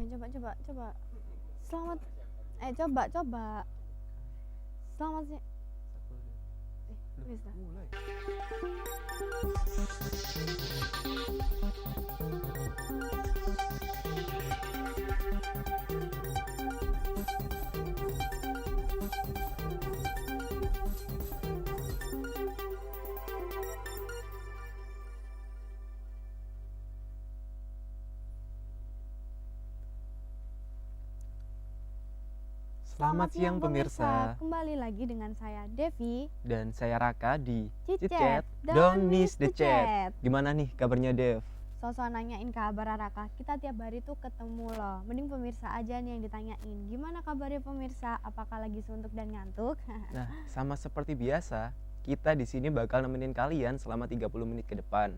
Coba. Selamat. Coba. Selamat sih. Bisa. Mulai. Selamat siang pemirsa, Kembali lagi dengan saya Devi. dan saya Raka di Chit Chit-Chat, Chat, Don't Miss the Chat. Gimana nih kabarnya Dev? Sosok nanyain kabar Raka, kita tiap hari tuh ketemu loh. Mending pemirsa aja nih yang ditanyain. Gimana kabarnya pemirsa? Apakah lagi suntuk dan ngantuk? Nah, sama seperti biasa, kita di sini bakal nemenin kalian selama 30 menit ke depan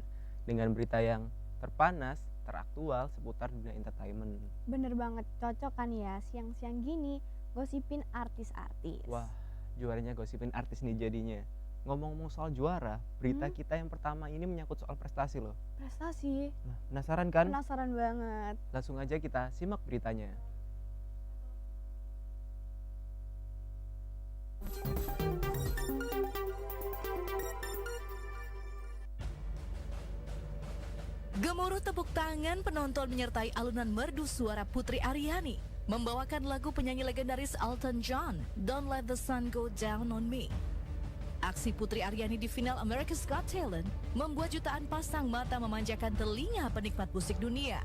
dengan berita yang terpanas, teraktual seputar dunia entertainment. Bener banget, cocok kan ya siang-siang gini gosipin artis-artis. Wah, juaranya gosipin artis nih jadinya. Ngomong-ngomong soal juara, berita kita yang pertama ini menyangkut soal prestasi loh. Prestasi? Nah, penasaran kan? Penasaran banget. Langsung aja kita simak beritanya. Gemuruh tepuk tangan penonton menyertai alunan merdu suara Putri Aryani membawakan lagu penyanyi legendaris Elton John, Don't Let the Sun Go Down on Me. Aksi Putri Aryani di final America's Got Talent membuat jutaan pasang mata memanjakan telinga penikmat musik dunia.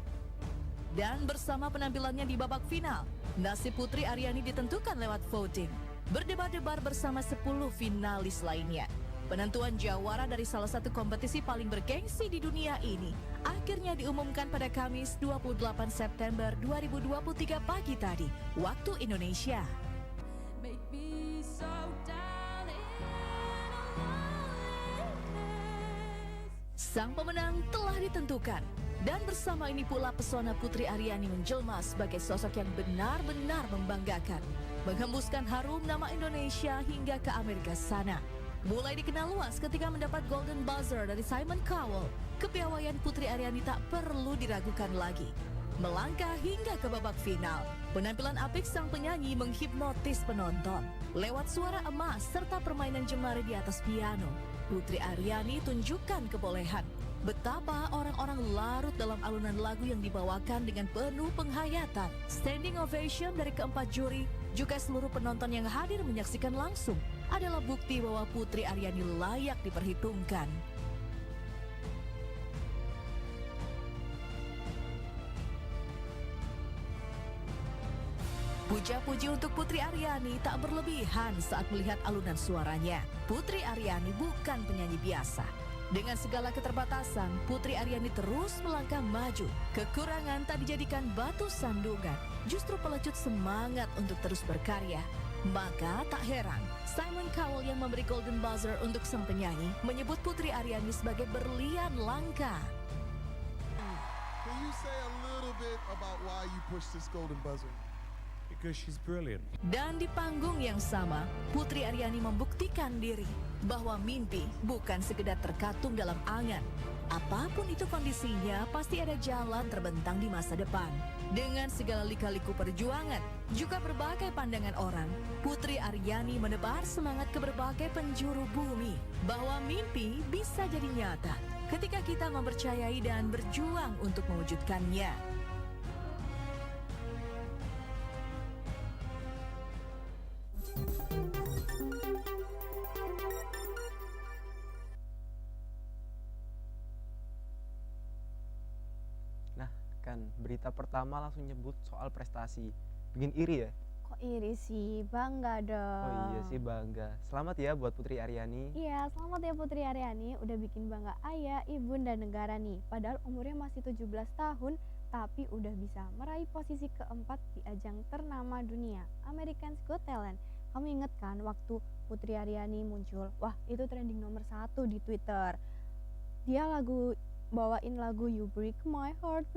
Dan bersama penampilannya di babak final, nasib Putri Aryani ditentukan lewat voting. Berdebar-debar bersama 10 finalis lainnya. Penentuan jawara dari salah satu kompetisi paling bergengsi di dunia ini akhirnya diumumkan pada Kamis 28 September 2023 pagi tadi, waktu Indonesia. Sang pemenang telah ditentukan, dan bersama ini pula pesona Putri Aryani menjelma sebagai sosok yang benar-benar membanggakan, menghembuskan harum nama Indonesia hingga ke Amerika sana. Mulai dikenal luas ketika mendapat Golden Buzzer dari Simon Cowell, kepiawaian Putri Aryani tak perlu diragukan lagi. Melangkah hingga ke babak final, penampilan apik sang penyanyi menghipnotis penonton. Lewat suara emas serta permainan jemari di atas piano, Putri Aryani tunjukkan kebolehan betapa orang-orang larut dalam alunan lagu yang dibawakan dengan penuh penghayatan. Standing ovation dari keempat juri, juga seluruh penonton yang hadir menyaksikan langsung adalah bukti bahwa Putri Aryani layak diperhitungkan. Puja-puji untuk Putri Aryani tak berlebihan saat melihat alunan suaranya. Putri Aryani bukan penyanyi biasa. Dengan segala keterbatasan, Putri Aryani terus melangkah maju. Kekurangan tak dijadikan batu sandungan, justru pelecut semangat untuk terus berkarya. Maka tak heran, Simon Cowell yang memberi Golden Buzzer untuk sang penyanyi menyebut Putri Aryani sebagai berlian langka. Can you say a little bit about why you pushed this Golden Buzzer? Because she's brilliant. Dan di panggung yang sama, Putri Aryani membuktikan diri bahwa mimpi bukan sekedar terkatung dalam angan. Apapun itu kondisinya, pasti ada jalan terbentang di masa depan. Dengan segala lika-liku perjuangan, juga berbagai pandangan orang, Putri Aryani menebar semangat ke berbagai penjuru bumi bahwa mimpi bisa jadi nyata ketika kita mempercayai dan berjuang untuk mewujudkannya. Nah, kan berita pertama langsung nyebut soal prestasi. Bikin iri ya? Kok iri sih? Bangga dong. Oh iya sih bangga. Selamat ya buat Putri Aryani. Iya, selamat ya Putri Aryani, udah bikin bangga ayah, ibu, dan negara nih. Padahal umurnya masih 17 tahun, tapi udah bisa meraih posisi keempat di ajang ternama dunia, American's Got Talent. Kamu inget kan waktu Putri Aryani muncul? Wah, itu trending nomor 1 di Twitter. Dia bawain lagu You Break My Heart,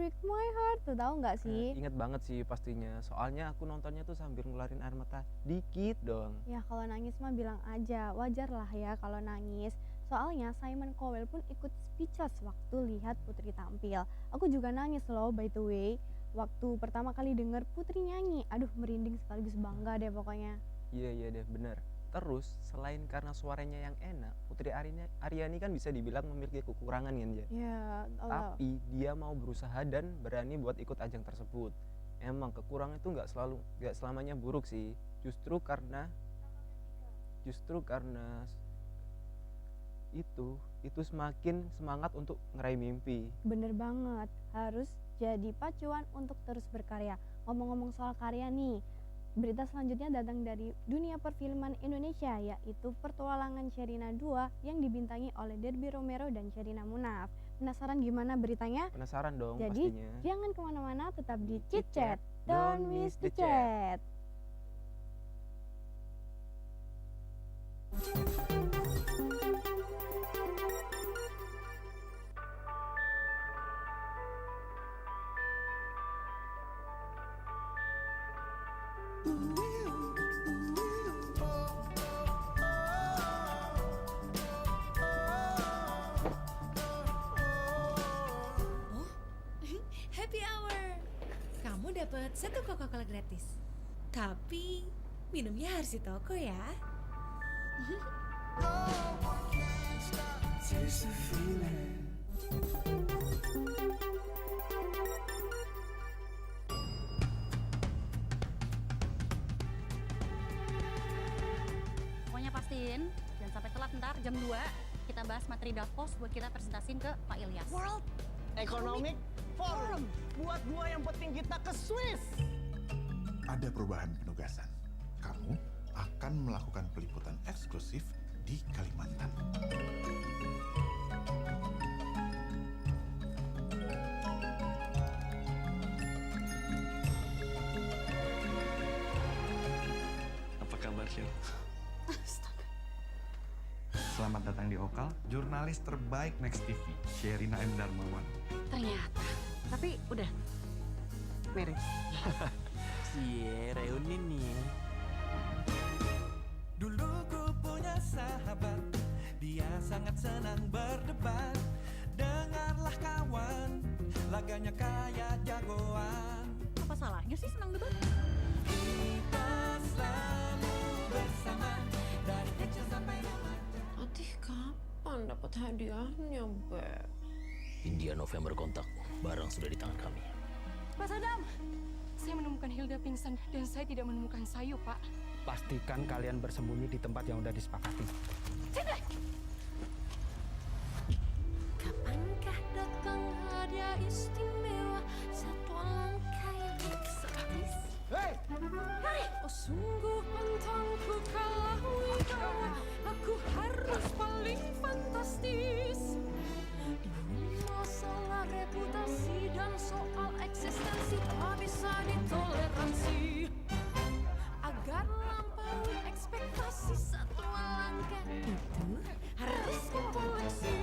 tuh tahu nggak sih? Ingat banget sih pastinya. Soalnya aku nontonnya tuh sambil ngeluarin air mata dikit dong. Ya kalau nangis mah bilang aja, wajar lah ya kalau nangis. Soalnya Simon Cowell pun ikut speechless waktu lihat Putri tampil. Aku juga nangis loh by the way. waktu pertama kali denger Putri nyanyi, aduh merinding sekaligus bangga deh pokoknya. Iya deh, benar. Terus selain karena suaranya yang enak, Putri Aryani kan bisa dibilang memiliki kekurangan kan ya. Ya, Allah. Tapi dia mau berusaha dan berani buat ikut ajang tersebut. Emang kekurangan itu nggak selamanya buruk sih. Justru karena itu semakin semangat untuk ngeraih mimpi. Bener banget, harus jadi pacuan untuk terus berkarya. Ngomong-ngomong soal karya nih, berita selanjutnya datang dari dunia perfilman Indonesia, yaitu Petualangan Sherina 2 yang dibintangi oleh Derby Romero dan Sherina Munaf. Penasaran gimana beritanya? Penasaran dong Jadi pastinya. jangan kemana-mana, tetap di Chit Chat. Chat. Don't miss the chat. Happy hour. Kamu dapat 1 Coca-Cola gratis. Tapi minumnya harus di toko ya. Pokoknya pastiin jangan sampai telat, ntar jam 2 kita bahas materi Davos buat kita presentasiin ke Pak Ilyas. World Economic Forum. Buat 2 yang penting kita ke Swiss. Ada perubahan penugasan. Kamu akan melakukan peliputan eksklusif di Kalimantan. Apa kabar, Syil? Selamat datang di Okal, jurnalis terbaik Next TV, Sherina M. Darmawan. Ternyata. Tapi udah. Married. Cie, reuni nih. Dulu ku punya sahabat, dia sangat senang berdebat. Dengarlah kawan, laganya kayak jagoan. Apa salahnya sih senang debat? Kita selalu bersama, dari kecil sampai remaja. Atih kapan dapat hadiahnya, Beb? India November kontak, barang sudah di tangan kami. Pak Sadam, saya menemukan Hilda pingsan dan saya tidak menemukan Sayu, Pak. Pastikan kalian bersembunyi di tempat yang udah disepakati. Sini! Kapankah datang hadiah istimewa, satu langkah yang eksotis? Hei! Oh sungguh pantangku kalah wibawa, aku harus paling fantastis. Ini masalah reputasi dan soal eksistensi tak bisa ditoleransi. Agar lampaui ekspektasi, satu langkah itu harus kukoleksi.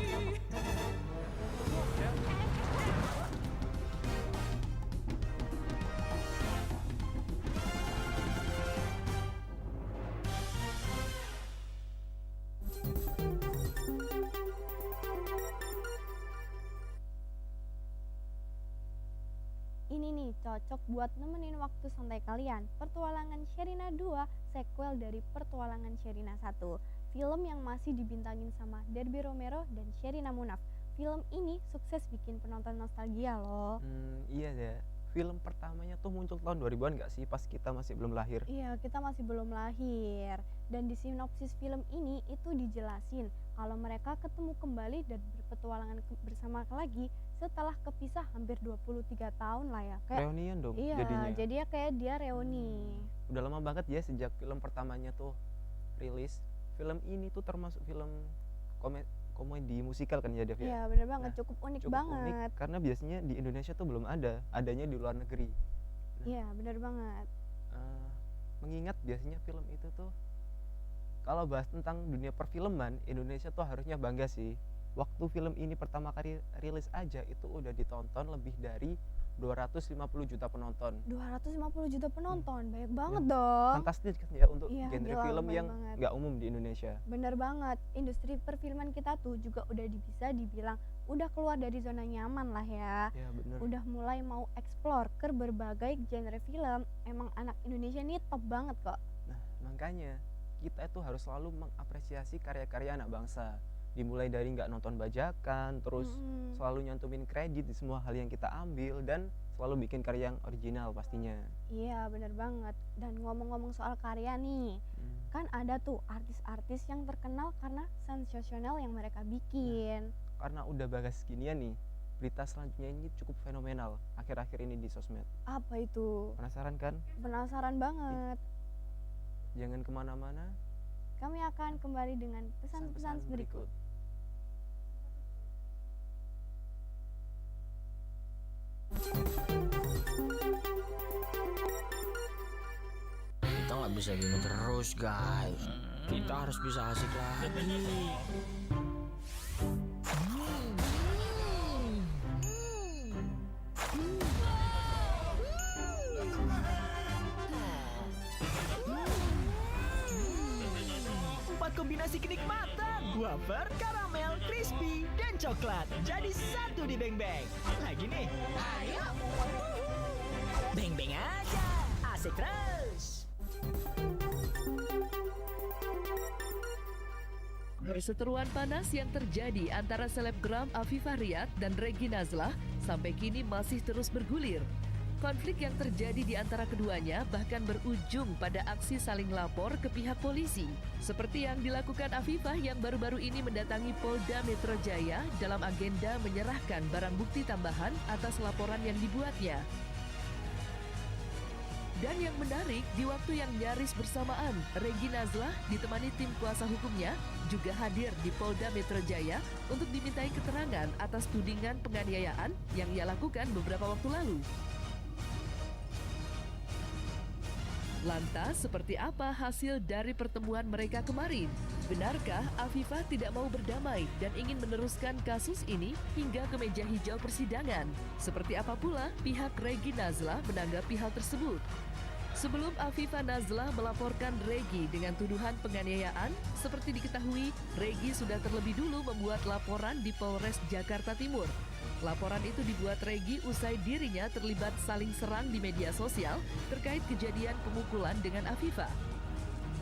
Ini nih cocok buat nemenin waktu santai kalian. Petualangan Sherina 2, sequel dari Petualangan Sherina 1. Film yang masih dibintangin sama Derby Romero dan Sherina Munaf. Film ini sukses bikin penonton nostalgia loh. Iya deh. Film pertamanya tuh muncul tahun 2000-an gak sih? Pas kita masih belum lahir. Iya, kita masih belum lahir. Dan di sinopsis film ini itu dijelasin kalau mereka ketemu kembali dan berpetualangan bersama lagi setelah kepisah hampir 23 tahun lah ya. Reunian dong iya, jadinya. jadi ya kayak dia reuni. Udah lama banget ya sejak film pertamanya tuh rilis. Film ini tuh termasuk film komedi musikal kan ya, Dev ya? Iya, bener banget, cukup unik banget. Unik, karena biasanya di Indonesia tuh belum ada, adanya di luar negeri. Iya, bener banget. Mengingat biasanya film itu tuh kalau bahas tentang dunia perfilman, Indonesia tuh harusnya bangga sih. Waktu film ini pertama kali rilis aja itu udah ditonton lebih dari 250 juta penonton. 250 juta penonton, banyak banget dong. Fantastis kan ya untuk Iya, genre gila, film lumayan yang banget. nggak umum di Indonesia. Bener banget, industri perfilman kita tuh juga udah bisa dibilang udah keluar dari zona nyaman lah ya. Ya bener. Udah mulai mau explore ke berbagai genre film. Emang anak Indonesia nih top banget kok. Nah, makanya kita itu harus selalu mengapresiasi karya-karya anak bangsa. Dimulai dari nggak nonton bajakan, terus selalu nyantumin kredit di semua hal yang kita ambil, dan selalu bikin karya yang original pastinya. Iya bener banget. Dan ngomong-ngomong soal karya nih, kan ada tuh artis-artis yang terkenal karena sensasional yang mereka bikin. Karena udah bahas ginian nih, berita selanjutnya ini cukup fenomenal akhir-akhir ini di sosmed. Apa itu? Penasaran kan? Penasaran banget. Jangan kemana-mana. Kami akan kembali dengan pesan-pesan berikut. Kita nggak bisa gini terus guys. Kita harus bisa asik lagi. Empat kombinasi kenikmatan, wafer, karamel, crispy, dan coklat jadi satu di Beng Beng. Lagi nih, ayo. Beng Beng aja, asik terus. Perseteruan panas yang terjadi antara selebgram Afifah Riyad dan Reggy Nazlah sampai kini masih terus bergulir. Konflik yang terjadi di antara keduanya bahkan berujung pada aksi saling lapor ke pihak polisi. Seperti yang dilakukan Afifah yang baru-baru ini mendatangi Polda Metro Jaya dalam agenda menyerahkan barang bukti tambahan atas laporan yang dibuatnya. Dan yang menarik, di waktu yang nyaris bersamaan, Reggy Nazlah ditemani tim kuasa hukumnya juga hadir di Polda Metro Jaya untuk dimintai keterangan atas tudingan penganiayaan yang ia lakukan beberapa waktu lalu. Lantas, seperti apa hasil dari pertemuan mereka kemarin? Benarkah Afifah tidak mau berdamai dan ingin meneruskan kasus ini hingga ke meja hijau persidangan? Seperti apa pula pihak Reggy Nazlah menanggapi hal tersebut? Sebelum Afifah Nazlah melaporkan Reggy dengan tuduhan penganiayaan, seperti diketahui, Reggy sudah terlebih dulu membuat laporan di Polres Jakarta Timur. Laporan itu dibuat Reggy usai dirinya terlibat saling serang di media sosial terkait kejadian pemukulan dengan Afifah.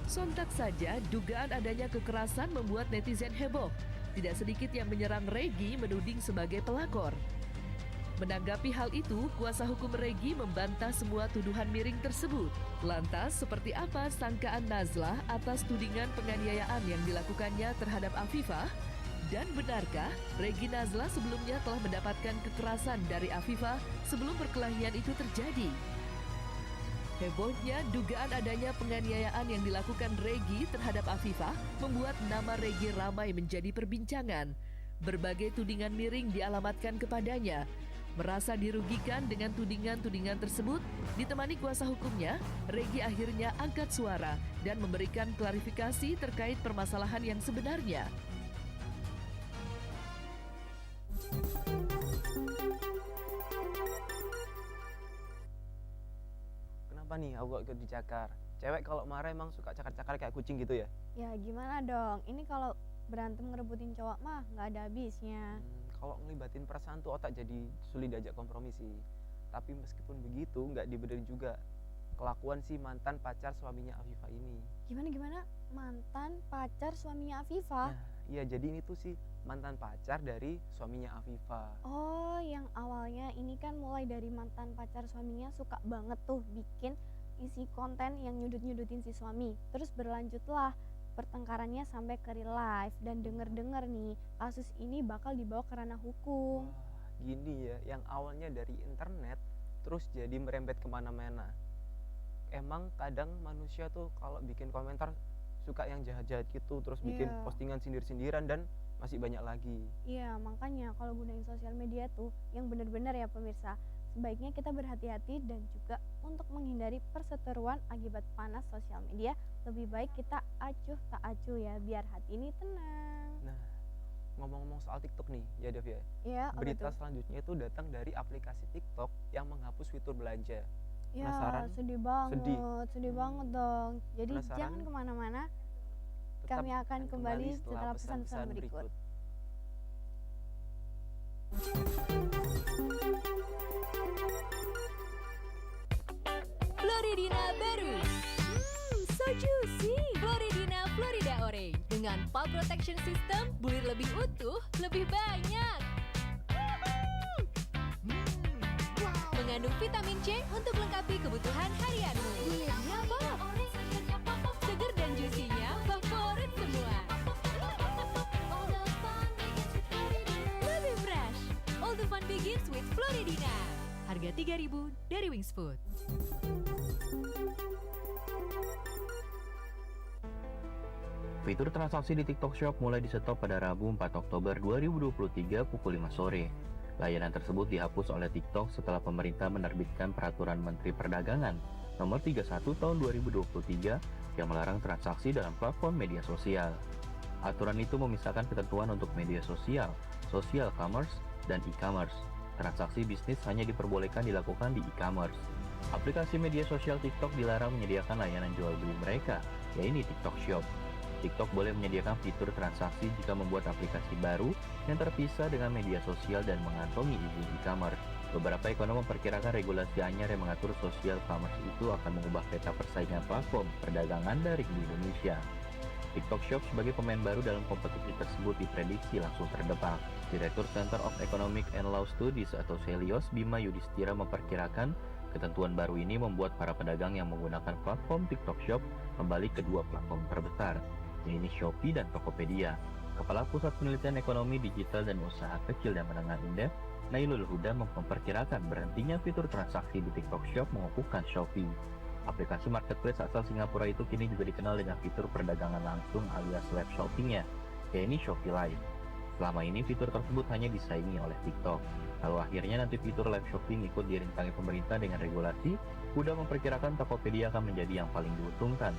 Sontak saja, dugaan adanya kekerasan membuat netizen heboh. Tidak sedikit yang menyerang Reggy menuding sebagai pelakor. Menanggapi hal itu, kuasa hukum Reggy membantah semua tuduhan miring tersebut. Lantas, seperti apa sangkaan Nazlah atas tudingan penganiayaan yang dilakukannya terhadap Afifah? Dan benarkah Reggy Nazlah sebelumnya telah mendapatkan kekerasan dari Afifah sebelum perkelahian itu terjadi? Hebohnya dugaan adanya penganiayaan yang dilakukan Reggy terhadap Afifah membuat nama Reggy ramai menjadi perbincangan. Berbagai tudingan miring dialamatkan kepadanya. Merasa dirugikan dengan tudingan-tudingan tersebut, ditemani kuasa hukumnya, Reggy akhirnya angkat suara dan memberikan klarifikasi terkait permasalahan yang sebenarnya. Kenapa nih aku ikut dicakar? Cewek kalau marah emang suka cakar-cakar kayak kucing gitu ya? Ya gimana dong, ini kalau berantem ngerebutin cowok mah nggak ada habisnya. Kalau ngelibatin perasaan tuh otak jadi sulit diajak kompromi sih. Tapi meskipun begitu nggak dibenerin juga kelakuan si mantan pacar suaminya Afifah ini. Gimana? Mantan pacar suaminya Afifah? Nah, iya jadi ini tuh si mantan pacar dari suaminya Afifah. Oh, yang awalnya ini kan mulai dari mantan pacar suaminya suka banget tuh bikin isi konten yang nyudut-nyudutin si suami. Terus berlanjutlah pertengkarannya sampai ke real life, dan denger-denger nih kasus ini bakal dibawa ke ranah hukum. Gini ya, yang awalnya dari internet terus jadi merembet kemana-mana. Emang kadang manusia tuh kalau bikin komentar suka yang jahat-jahat gitu, terus bikin postingan sindir-sindiran dan masih banyak lagi. Iya, makanya kalau gunain sosial media tuh yang bener-bener ya pemirsa, sebaiknya kita berhati-hati dan juga untuk menghindari perseteruan akibat panas sosial media, lebih baik kita acuh tak acuh ya, biar hati ini tenang. Nah, ngomong-ngomong soal TikTok nih, ya Dev ya. Iya, apa Berita tuh? selanjutnya itu datang dari aplikasi TikTok yang menghapus fitur belanja. Ya, Penasaran? sedih banget, Sedih. sedih banget dong. Jadi Penasaran? jangan kemana-mana, Tetap kami akan kembali setelah pesan-pesan berikut. Floridina baru. So juicy. Floridina Florida Orange dengan Pulp Protection System, bulir lebih utuh, lebih banyak. Mengandung vitamin C untuk melengkapi kebutuhan harianmu. Bulirnya Pulp. Seger dan juicy-nya favorit semua. Lebih fresh. All the fun begins with Floridina. Harga 3.000 dari Wings Food. Fitur transaksi di TikTok Shop mulai disetop pada Rabu 4 Oktober 2023 pukul 5 sore. Layanan tersebut dihapus oleh TikTok setelah pemerintah menerbitkan Peraturan Menteri Perdagangan Nomor 31 Tahun 2023 yang melarang transaksi dalam platform media sosial. Aturan itu memisahkan ketentuan untuk media sosial, social commerce, dan e-commerce. Transaksi bisnis hanya diperbolehkan dilakukan di e-commerce. Aplikasi media sosial TikTok dilarang menyediakan layanan jual beli mereka, yaitu TikTok Shop. TikTok boleh menyediakan fitur transaksi jika membuat aplikasi baru yang terpisah dengan media sosial dan mengantongi izin e-commerce. Beberapa ekonom memperkirakan regulasi anyar yang mengatur social commerce itu akan mengubah peta persaingan platform perdagangan daring di Indonesia. TikTok Shop sebagai pemain baru dalam kompetisi tersebut diprediksi langsung terdepan. Direktur Center of Economic and Law Studies atau CELIOS, Bima Yudhistira memperkirakan ketentuan baru ini membuat para pedagang yang menggunakan platform TikTok Shop kembali ke dua platform terbesar, yaitu Shopee dan Tokopedia. Kepala Pusat Penelitian Ekonomi Digital dan Usaha Kecil dan Menengah Indef, Nailul Huda memperkirakan berhentinya fitur transaksi di TikTok Shop mengukuhkan Shopee. Aplikasi marketplace asal Singapura itu kini juga dikenal dengan fitur perdagangan langsung alias live shoppingnya, yaitu Shopee Live. Selama ini fitur tersebut hanya disaingi oleh TikTok. Lalu akhirnya nanti fitur live shopping ikut dirintangi pemerintah dengan regulasi, Huda memperkirakan Tokopedia akan menjadi yang paling diuntungkan.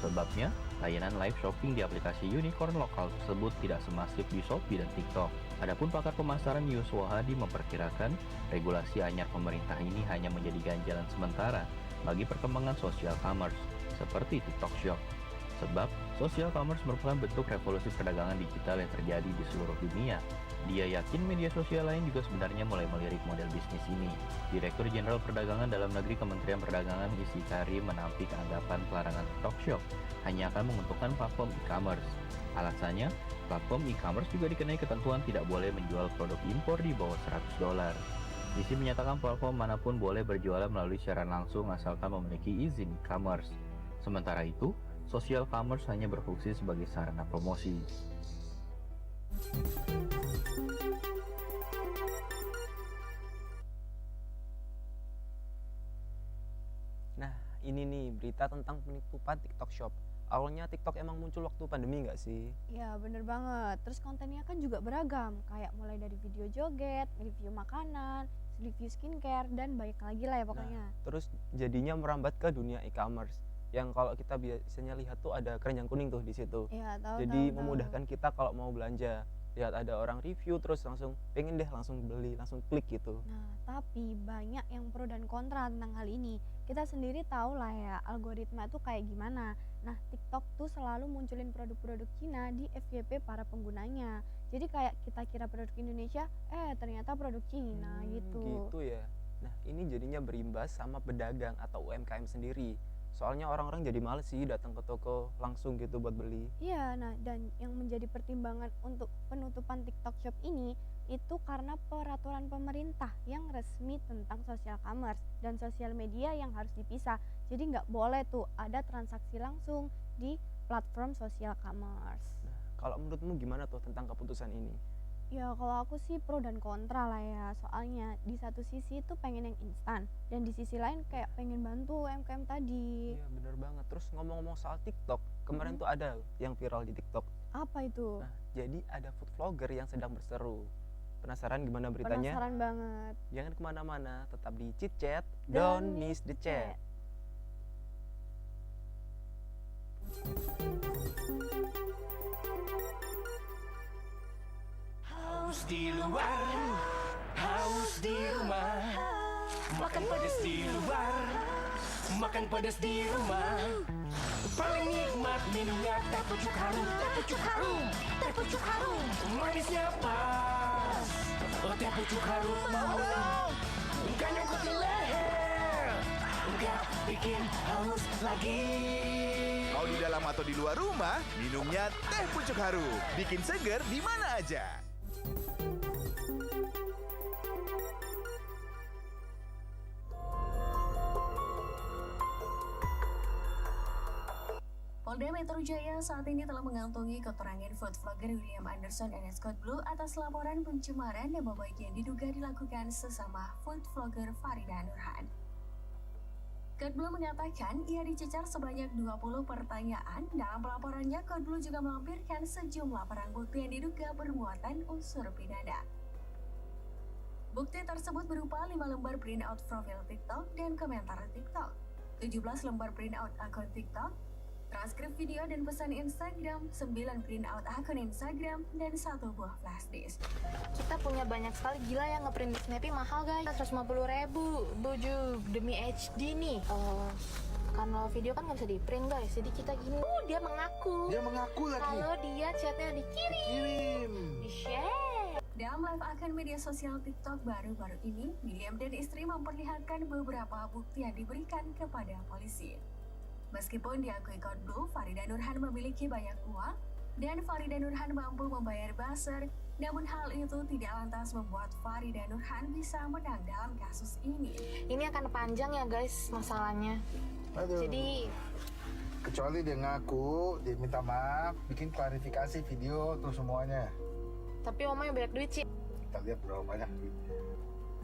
Sebabnya, layanan live shopping di aplikasi unicorn lokal tersebut tidak semasif di Shopee dan TikTok. Adapun pakar pemasaran Yuswo Hadi memperkirakan regulasi anyar pemerintah ini hanya menjadi ganjalan sementara bagi perkembangan social commerce seperti TikTok Shop. Sebab, social commerce merupakan bentuk revolusi perdagangan digital yang terjadi di seluruh dunia. Dia yakin media sosial lain juga sebenarnya mulai melirik model bisnis ini. Direktur Jenderal Perdagangan Dalam Negeri Kementerian Perdagangan Isi Karim menampik anggapan pelarangan TikTok Shop hanya akan menguntungkan platform e-commerce. Alasannya, platform e-commerce juga dikenai ketentuan tidak boleh menjual produk impor di bawah $100. Isi menyatakan platform manapun boleh berjualan melalui siaran langsung asalkan memiliki izin e-commerce. Sementara itu, social commerce hanya berfungsi sebagai sarana promosi. Nah, ini nih berita tentang penutupan TikTok Shop. Awalnya TikTok emang muncul waktu pandemi nggak sih? Ya bener banget, terus kontennya kan juga beragam, kayak mulai dari video joget, review makanan, review skincare, dan banyak lagi lah ya pokoknya. Terus jadinya merambat ke dunia e-commerce. Yang kalau kita biasanya lihat tuh ada keranjang kuning tuh di situ. Iya, tahu. Jadi memudahkan kita kalau mau belanja. Lihat ada orang review terus langsung pengen deh langsung beli, langsung klik gitu. Nah, tapi banyak yang pro dan kontra tentang hal ini. Kita sendiri tahu lah ya algoritma itu kayak gimana. Nah, TikTok tuh selalu munculin produk-produk Cina di FYP para penggunanya. Jadi kayak kita kira produk Indonesia, ternyata produk Cina gitu. Gitu ya. Nah, ini jadinya berimbas sama pedagang atau UMKM sendiri. Soalnya orang-orang jadi males sih datang ke toko langsung gitu buat beli. Iya, nah dan yang menjadi pertimbangan untuk penutupan TikTok Shop ini itu karena peraturan pemerintah yang resmi tentang social commerce dan sosial media yang harus dipisah. Jadi nggak boleh tuh ada transaksi langsung di platform social commerce. Nah, kalau menurutmu gimana tuh tentang keputusan ini? Ya kalau aku sih pro dan kontra lah ya. Soalnya di satu sisi itu pengen yang instan, dan di sisi lain kayak pengen bantu UMKM tadi. Iya bener banget. Terus ngomong-ngomong soal TikTok, kemarin tuh ada yang viral di TikTok. Apa itu? Nah, jadi ada food vlogger yang sedang berseru. Penasaran gimana beritanya? Penasaran banget. Jangan kemana-mana, tetap di Chit Chat, don't miss the chat. di luar, haus di rumah. Makan pedas di luar, makan pedas di rumah. Paling nikmat minumnya teh pucuk harum, teh pucuk harum, teh pucuk harum. Manisnya pas, oh teh pucuk harum. Enggak nyangkut di leher, enggak bikin haus lagi. Mau di dalam atau di luar rumah, minumnya teh pucuk harum. Bikin seger di mana aja. Polda Metro Jaya saat ini telah mengantongi keterangan food vlogger William Anderson alias Code Blue atas laporan pencemaran nama baik yang diduga dilakukan sesama food vlogger Farida Nurhan. Code Blue mengatakan ia dicecar sebanyak 20 pertanyaan. Dalam pelaporannya, Code Blue juga melampirkan sejumlah barang bukti yang diduga bermuatan unsur pidana. Bukti tersebut berupa 5 lembar printout profil TikTok dan komentar TikTok, 17 lembar printout akun TikTok, transkrip video dan pesan Instagram, 9 printout akun Instagram, dan 1 buah flash disk. Kita punya banyak sekali, gila yang ngeprint di Snappy mahal guys, 150.000 baju demi HD nih. Karena video kan nggak bisa di print guys, jadi kita gini. Dia mengaku lagi kalau dia chatnya dikirim, di share. Dalam live akun media sosial TikTok baru-baru ini, William dan istri memperlihatkan beberapa bukti yang diberikan kepada polisi. Meskipun diakui Code Blue, Farida Nurhan memiliki banyak uang dan Farida Nurhan mampu membayar buzzer, namun hal itu tidak lantas membuat Farida Nurhan bisa menang dalam kasus ini. Ini akan panjang ya guys masalahnya. Jadi kecuali dia ngaku, dia minta maaf, bikin klarifikasi video tuh semuanya. Tapi omanya banyak duit sih. Kita lihat berapa banyak duitnya.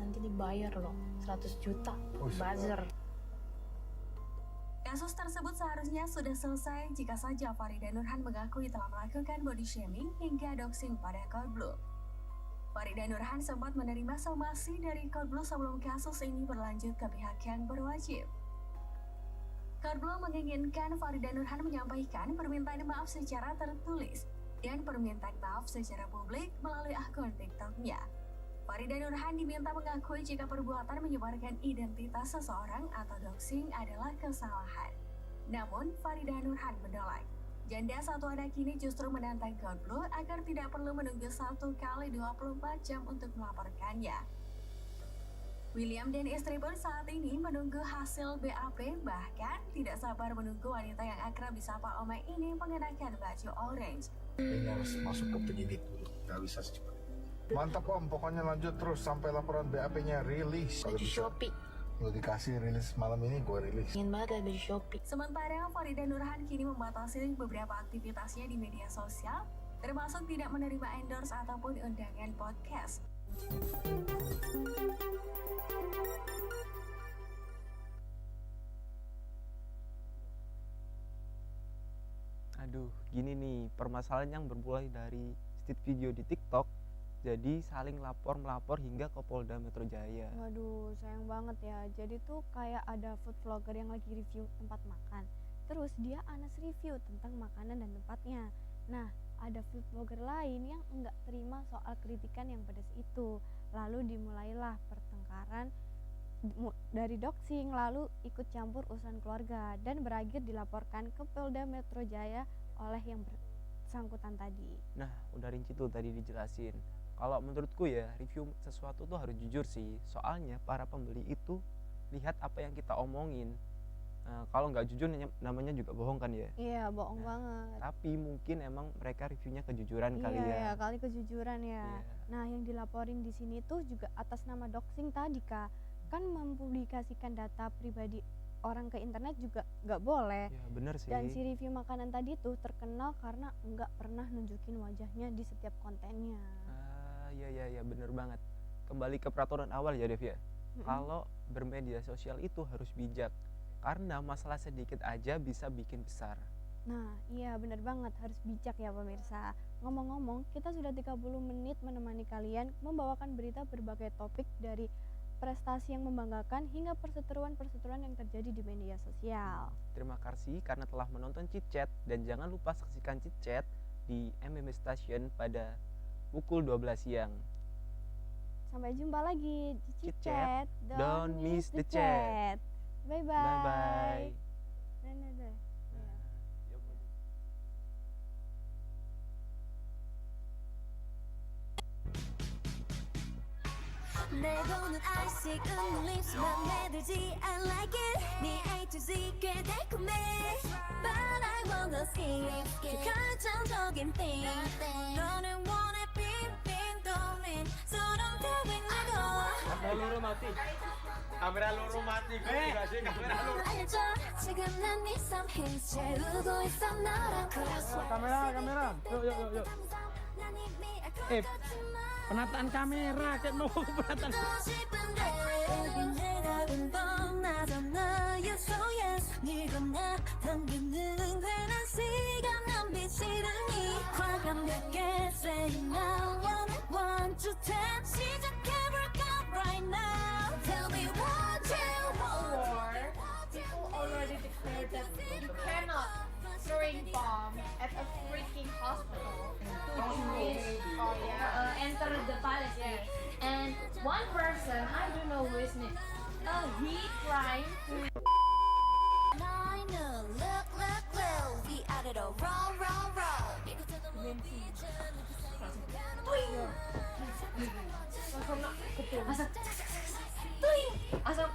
Nanti dibayar loh, 100 juta buzzer. Kasus tersebut seharusnya sudah selesai jika saja Farida Nurhan mengakui telah melakukan body shaming hingga doxing pada Code Blue. Farida Nurhan sempat menerima somasi dari Code Blue sebelum kasus ini berlanjut ke pihak yang berwajib. Code Blue menginginkan Farida Nurhan menyampaikan permintaan maaf secara tertulis dan permintaan maaf secara publik melalui akun TikTok-nya. Farida Nurhan diminta mengakui jika perbuatan menyebarkan identitas seseorang atau doxing adalah kesalahan. Namun, Farida Nurhan menolak. Janda satu anak ini justru menantang Code Blue agar tidak perlu menunggu 1 kali 24 jam untuk melaporkannya. William dan istri pun saat ini menunggu hasil BAP, bahkan tidak sabar menunggu wanita yang akrab disapa Oma ini mengenakan baju orange. Ini harus masuk ke penyidik dulu, nggak bisa secepat. Mantap Om, pokoknya lanjut terus sampai laporan BAP-nya rilis. Baju Shopee. Lo dikasih rilis malam ini, gue rilis. Ingin banget ada baju Shopee. Sementara Farida Nurhan kini membatasi beberapa aktivitasnya di media sosial, termasuk tidak menerima endorse ataupun undangan podcast. Aduh, gini nih, permasalahan yang bermulai dari stit video di TikTok jadi saling melapor hingga ke Polda Metro Jaya. Waduh, sayang banget ya. Jadi tuh kayak ada food vlogger yang lagi review tempat makan. Terus dia honest review tentang makanan dan tempatnya. Nah, ada food vlogger lain yang enggak terima soal kritikan yang pedas itu. Lalu dimulailah pertengkaran dari doxing, lalu ikut campur urusan keluarga dan berakhir dilaporkan ke Polda Metro Jaya oleh yang bersangkutan tadi. Nah, udah rinci tuh tadi dijelasin. Kalau menurutku ya, review sesuatu tuh harus jujur sih. Soalnya para pembeli itu lihat apa yang kita omongin. Kalau nggak jujur namanya juga bohong kan ya? Iya, bohong banget. Tapi mungkin emang mereka reviewnya kejujuran kali ya. Iya, kali kejujuran ya. Nah, yang dilaporin di sini tuh juga atas nama doxing tadi Kak. Kan mempublikasikan data pribadi orang ke internet juga nggak boleh. Ya, bener sih. Dan si review makanan tadi tuh terkenal karena nggak pernah nunjukin wajahnya di setiap kontennya. Iya bener banget. Kembali ke peraturan awal ya Dev ya. Kalau bermedia sosial itu harus bijak, karena masalah sedikit aja bisa bikin besar. Nah iya bener banget, harus bijak ya pemirsa. Ngomong-ngomong, kita sudah 30 menit menemani kalian membawakan berita berbagai topik dari prestasi yang membanggakan hingga perseteruan-perseteruan yang terjadi di media sosial. Terima kasih karena telah menonton Chit Chat, dan jangan lupa saksikan Chit Chat di MMA Station pada pukul 12 siang. Sampai jumpa lagi di Chit Chat. Chat, don't miss the chat. Bye bye. Bye bye. Dadah. 내 보는 아이식은 립스만 내들지 I like it 네 A to Z 꽤 달콤해 But I wanna skip 그 결정적인 thing 너는 원해 빙빙 돌린 So don't tell me no Kamera loro mati. Kamera loro mati. Kamera loro. 알려줘 지금 난네 삶을 채우고 있어 너랑 Kamera. Yuk. Penataan kamera, kayak mau penataan. People already declared that you cannot throwing bomb at a freaking hospital enter the palace here. And one person, I don't know who is it, he trying to We added a roll. asam